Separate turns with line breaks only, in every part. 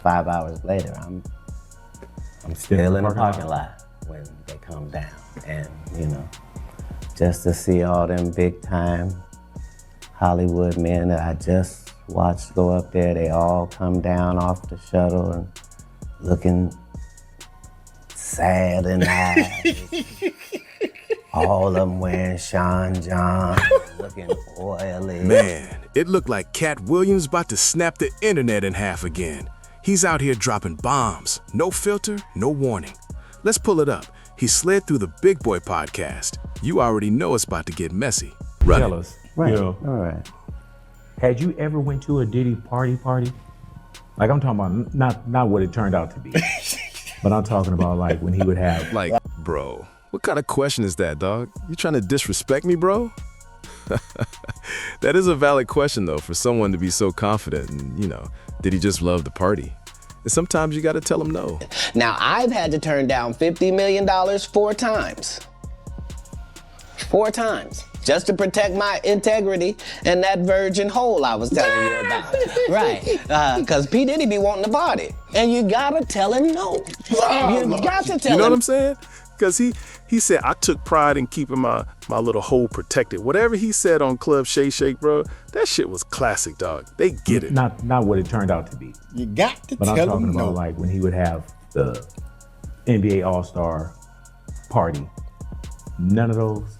5 hours later, I'm still in the parking lot when they come down. And, you know, just to see all them big time Hollywood men that I just watched go up there, they all come down off the shuttle and looking sad in the eyes. All of them wearing Sean John, looking oily.
Man, it looked like Katt Williams about to snap the internet in half again. He's out here dropping bombs. No filter, no warning. Let's pull it up. He slid through the Big Boy podcast. You already know it's about to get messy. Run
Tell
it.
us,
Right,
you know,
all right.
had you ever went to a Diddy party? Like I'm talking about not what it turned out to be, but I'm talking about like when he would have
Like, bro, what kind of question is that, dog? You trying to disrespect me, bro? That is a valid question, though, for someone to be so confident and, you know, did he just love the party? And sometimes you got to tell him no.
Now, I've had to turn down $50 million 4 times. 4 times. Just to protect my integrity and that virgin hole I was telling you about. Right. Because P. Diddy be wanting to party. And you gotta tell him no. You got to tell
You know
him.
what I'm saying? Because he said, I took pride in keeping my little hole protected. Whatever he said on Club Shay Shake, bro, that shit was classic, dog. They get it.
not what it turned out to be.
You got to
But I'm
tell
talking
them
about
no.
like when he would have the NBA All-Star party. None of those.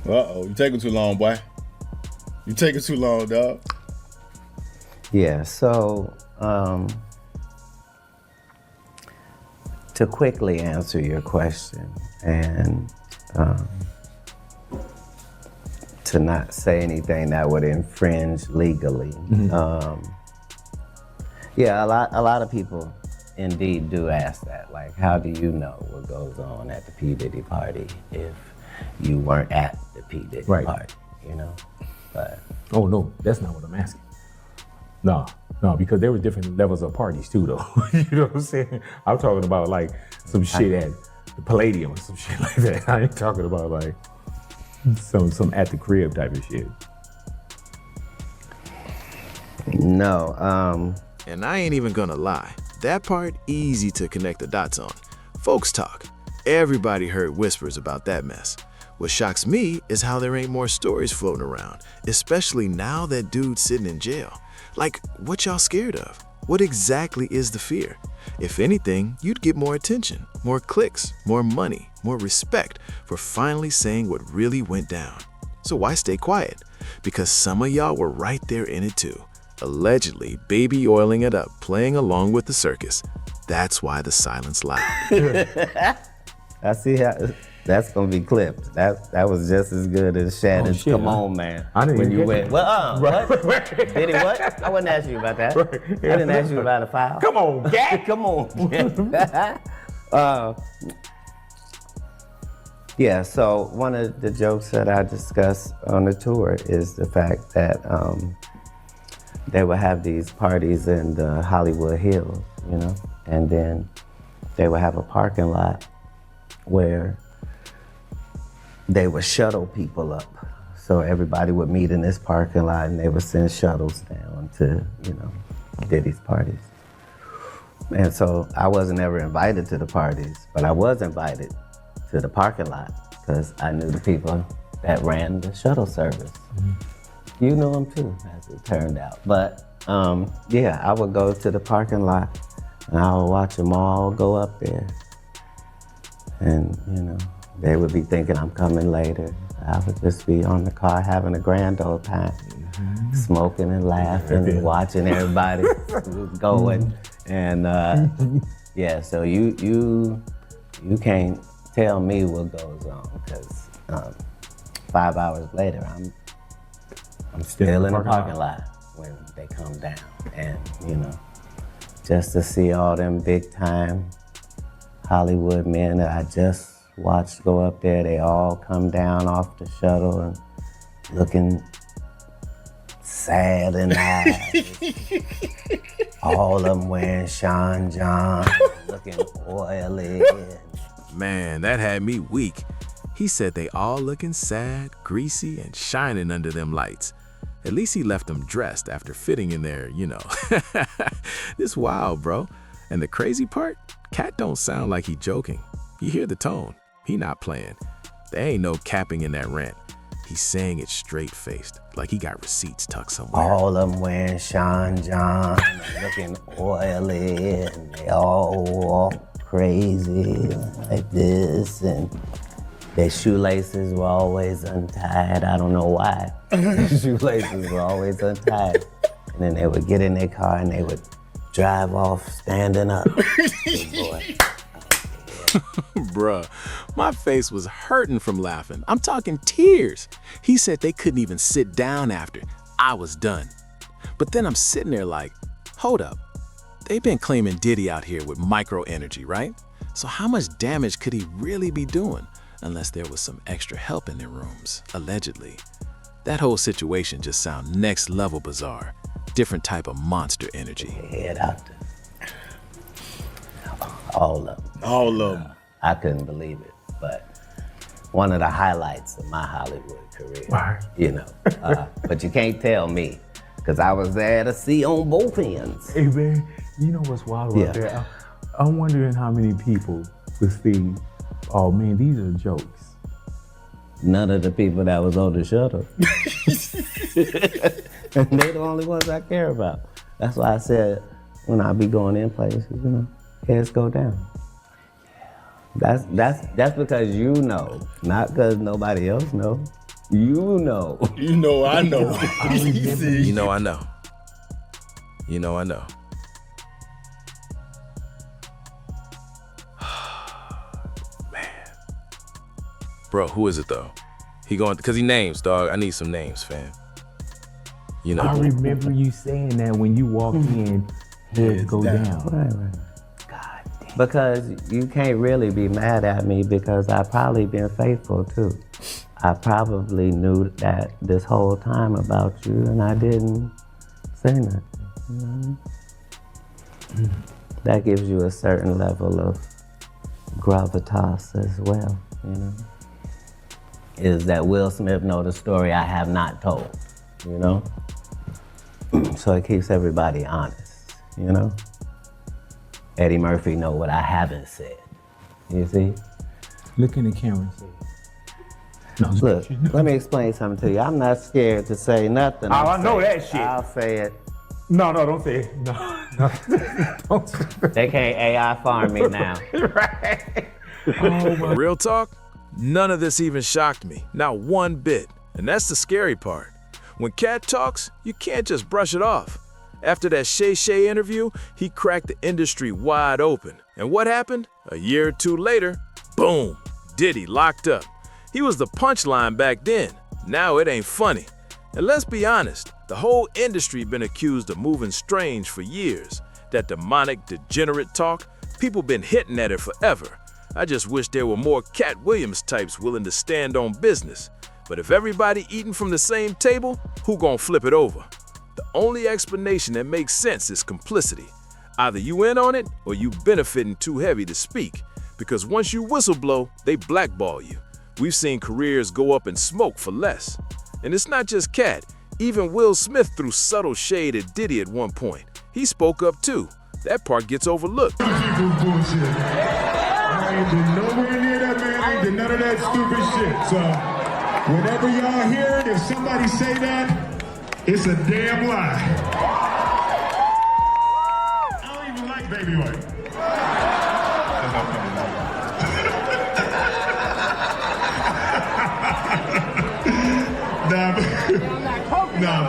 Uh-oh, you taking too long, boy. You taking too long, dog.
Yeah, so to quickly answer your question and to not say anything that would infringe legally. Yeah, a lot of people indeed do ask that. Like, how do you know what goes on at the P. Diddy party if you weren't at the P. Diddy
Right.
party, you know? But
Oh no, that's not what I'm asking. No, because there were different levels of parties too, though. You know what I'm saying? I'm talking about like some shit at the Palladium or some shit like that. I ain't talking about like some at the crib type of shit.
no,
And I ain't even gonna lie, that part easy to connect the dots on. Folks talk. Everybody heard whispers about that mess. What shocks me is how there ain't more stories floating around, especially now that dude's sitting in jail. Like, what y'all scared of? What exactly is the fear? If anything, you'd get more attention, more clicks, more money, more respect for finally saying what really went down. So why stay quiet? Because some of y'all were right there in it too. Allegedly baby oiling it up, playing along with the circus. That's why the silence loud.
I see how that's gonna be clipped. That was just as good as Shannon's
shit,
"Come
huh?
on, man."
I didn't
when
even
you
get
went,
that.
well, what?
Right.
Diddy what? I wasn't asking you about that.
Right.
I didn't ask you about a foul.
Come on, Gat.
Come on. Yeah. So one of the jokes that I discussed on the tour is the fact that they would have these parties in the Hollywood Hills, you know, and then they would have a parking lot where they would shuttle people up. So everybody would meet in this parking lot and they would send shuttles down to, you know, Diddy's parties. And so I wasn't ever invited to the parties, but I was invited to the parking lot because I knew the people that ran the shuttle service. You knew them too, as it turned out. But yeah, I would go to the parking lot and I would watch them all go up there. And, you know, they would be thinking I'm coming later. I would just be on the car having a grand old time, smoking and laughing and watching everybody going. And yeah, so you can't tell me what goes on because 5 hours later, I'm still in the parking lot when they come down. And, you know, just to see all them big time Hollywood men that I just watched go up there, they all come down off the shuttle and looking sad in the eyes. All of them wearing Sean John, looking oily.
Man, that had me weak. He said they all looking sad, greasy, and shining under them lights. At least he left them dressed after fitting in there, you know. This wild, bro. And the crazy part, Katt don't sound like he joking. You hear the tone. He not playing. There ain't no capping in that rant. He's saying it straight-faced, like he got receipts tucked somewhere.
All of them wearing Sean John, and looking oily, and they all walk crazy like this, and their shoelaces were always untied. I don't know why. Their shoelaces were always untied. And then they would get in their car and they would drive off standing up. Good boy.
Bruh, my face was hurting from laughing. I'm talking tears. He said they couldn't even sit down after. I was done. But then I'm sitting there like, hold up. They've been claiming Diddy out here with micro energy, right? So how much damage could he really be doing? Unless there was some extra help in their rooms, allegedly. That whole situation just sounds next level bizarre. Different type of monster energy.
Head out there. All of them.
All of them.
I couldn't believe it, but one of the highlights of my Hollywood career,
Right.
you know. But you can't tell me, because I was there to see on both ends.
Hey man, you know what's wild
Yeah.
about that? I'm wondering how many people would think, oh man, these are jokes.
None of the people that was on the shuttle. And they're the only ones I care about. That's why I said when I be going in places, you know, heads go down. That's because you know, not because nobody else know. You know.
You know, I know.
You know I know. You know I know. Man. Bro, who is it though? He going, cause he names, dog. I need some names, fam. You know.
I remember you saying that when you walked in, heads go down.
Right. Because you can't really be mad at me because I probably been faithful too. I probably knew that this whole time about you and I didn't say nothing. You know? That gives you a certain level of gravitas as well, you know? Is that Will Smith know the story I have not told, you know? So it keeps everybody honest, you know? Eddie Murphy know what I haven't said. You see?
Look in the camera and say, no,
Look, let me explain something to you. I'm not scared to say nothing.
I know that shit.
I'll say it.
No, don't say it. No. Don't say it.
They can't AI farm me now.
Right. Oh my.
Real talk, none of this even shocked me, not one bit. And that's the scary part. When Katt talks, you can't just brush it off. After that Shay Shay interview, he cracked the industry wide open. And what happened? A year or two later, boom, Diddy locked up. He was the punchline back then. Now it ain't funny. And let's be honest, the whole industry been accused of moving strange for years. That demonic, degenerate talk, people been hitting at it forever. I just wish there were more Katt Williams types willing to stand on business. But if everybody eating from the same table, who gon' flip it over? The only explanation that makes sense is complicity. Either you in on it or you benefiting too heavy to speak. Because once you whistleblow, they blackball you. We've seen careers go up in smoke for less. And it's not just Katt. Even Will Smith threw subtle shade at Diddy at one point. He spoke up too. That part gets overlooked.
I ain't been nowhere near that man. I ain't did none of that stupid shit. So whenever y'all hear it, if somebody say that, it's a damn lie. I don't even like baby oil.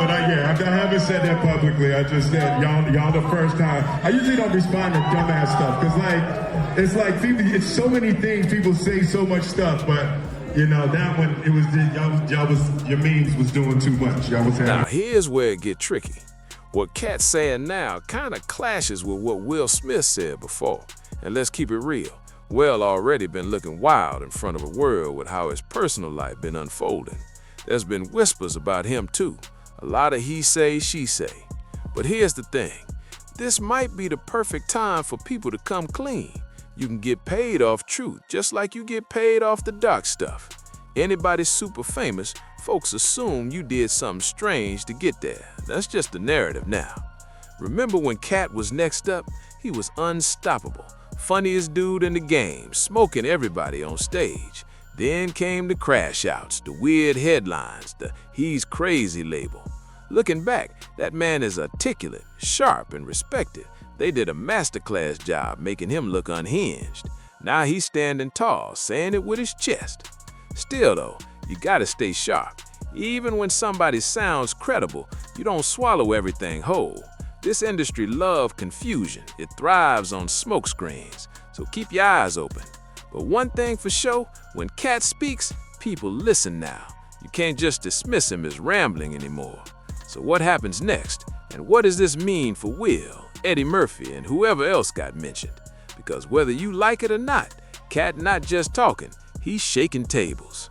But I haven't said that publicly. I just said y'all the first time. I usually don't respond to dumbass stuff because it's like people. It's so many things people say, so much stuff, but. You know, that one, it was, your memes was doing too much. Y'all was
Now, here's where it get tricky. What Katt's saying now kind of clashes with what Will Smith said before. And let's keep it real. Will already been looking wild in front of a world with how his personal life been unfolding. There's been whispers about him too. A lot of he say, she say. But here's the thing. This might be the perfect time for people to come clean. You can get paid off truth, just like you get paid off the dark stuff. Anybody super famous folks assume you did something strange to get there. That's just the narrative now. Remember when Katt was next up? He was unstoppable. Funniest dude in the game, smoking everybody on stage. Then came the crash outs, the weird headlines, the "he's crazy" label. Looking back, that man is articulate, sharp, and respected. They did a masterclass job making him look unhinged. Now he's standing tall, saying it with his chest. Still though, you gotta stay sharp. Even when somebody sounds credible, you don't swallow everything whole. This industry loves confusion. It thrives on smoke screens. So keep your eyes open. But one thing for sure, when Katt speaks, people listen now. You can't just dismiss him as rambling anymore. So what happens next? And what does this mean for Will, Eddie Murphy, and whoever else got mentioned? Because whether you like it or not, Katt not just talking, he's shaking tables.